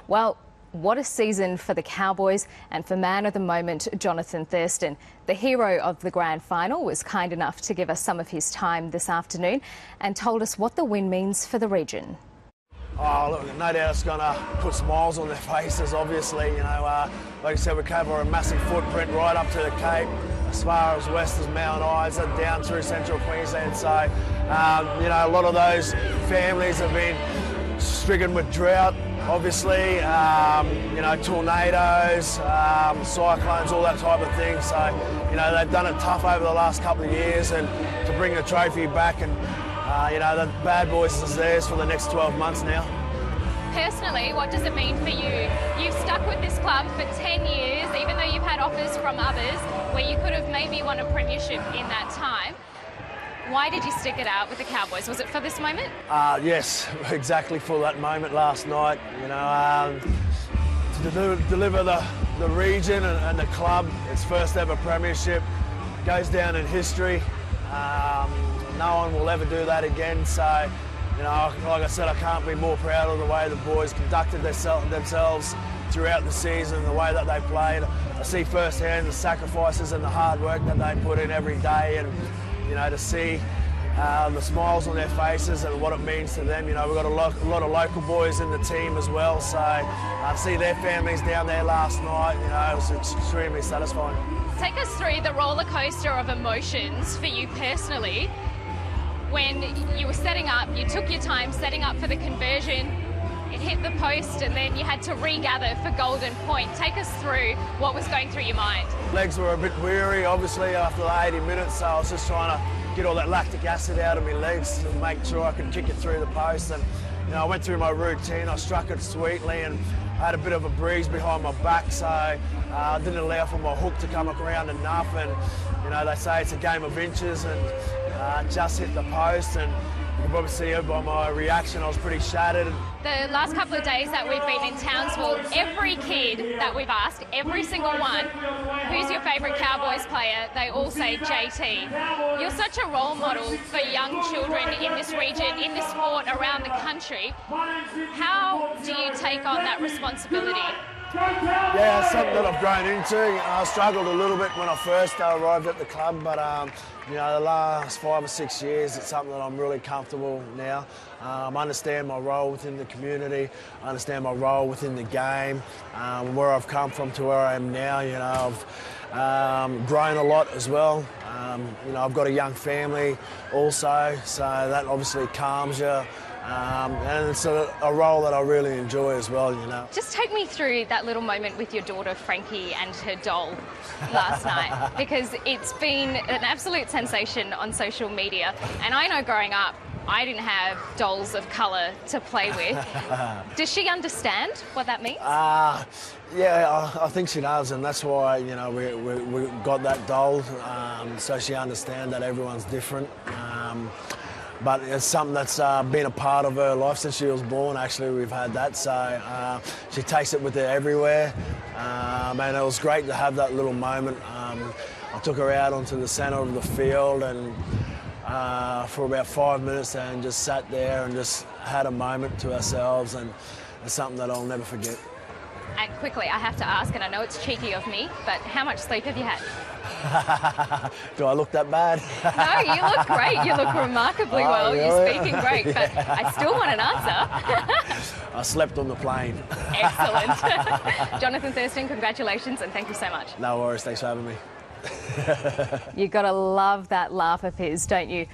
Well, what a season for the Cowboys and for man of the moment, Jonathen Thurston. The hero of the grand final was kind enough to give us some of his time this afternoon and told us what the win means for the region. Oh, look, no doubt it's going to put smiles on their faces, obviously. You know, like I said, we cover a massive footprint right up to the Cape, as far as west as Mount Isa, down through central Queensland. So, you know, a lot of those families have been stricken with drought, obviously, you know, tornadoes, cyclones, all that type of thing. So, you know, they've done it tough over the last couple of years, and to bring the trophy back, and you know, the Bad Boys is theirs for the next 12 months now. Personally, what does it mean for you? You've stuck with this club for 10 years, even though you've had offers from others where you could have maybe won a premiership in that time. Why did you stick it out with the Cowboys? Was it for this moment? Yes, exactly for that moment last night. You know, to deliver the region and the club its first ever premiership goes down in history. No one will ever do that again. So, you know, like I said, I can't be more proud of the way the boys conducted themselves throughout the season, the way that they played. I see firsthand the sacrifices and the hard work that they put in every day, and you know, to see the smiles on their faces and what it means to them. You know, we've got a lot of local boys in the team as well, so see their families down there last night, you know, it was extremely satisfying. Take us through the roller coaster of emotions for you personally. When you were setting up, you took your time setting up for the conversion, it hit the post, and then you had to regather for golden point. Take us through what was going through your mind. Legs were a bit weary, obviously, after the 80 minutes, so I was just trying to get all that lactic acid out of my legs to make sure I could kick it through the post. And you know, I went through my routine, I struck it sweetly, and I had a bit of a breeze behind my back, so I didn't allow for my hook to come around enough. And you know, they say it's a game of inches, and just hit the post, and you can probably see by my reaction I was pretty shattered. The last couple of days that we've been in Townsville, every kid that we've asked, every single one, who's your favourite Cowboys player, they all say JT. You're such a role model for young children in this region, in this sport, around the country. How do you take on that responsibility? Yeah, it's something that I've grown into. I struggled a little bit when I first arrived at the club, but you know, the last 5 or 6 years, it's something that I'm really comfortable now. I understand my role within the community. I understand my role within the game, where I've come from to where I am now. You know, I've grown a lot as well. You know, I've got a young family also, so that obviously calms you. And it's a role that I really enjoy as well, you know. Just take me through that little moment with your daughter Frankie and her doll last night, because it's been an absolute sensation on social media. And I know growing up, I didn't have dolls of colour to play with. Does she understand what that means? Yeah, I think she does, and that's why, you know, we got that doll, so she understands that everyone's different. But it's something that's been a part of her life since she was born. Actually, we've had that, so she takes it with her everywhere. And it was great to have that little moment. I took her out onto the centre of the field, and for about 5 minutes, and just sat there and just had a moment to ourselves, and it's something that I'll never forget. And quickly, I have to ask, and I know it's cheeky of me, but how much sleep have you had? Do I look that bad? No, you look great. You look remarkably well. Really? You're speaking great, but I still want an answer. I slept on the plane. Excellent. Jonathen Thurston, congratulations, and thank you so much. No worries. Thanks for having me. You've got to love that laugh of his, don't you?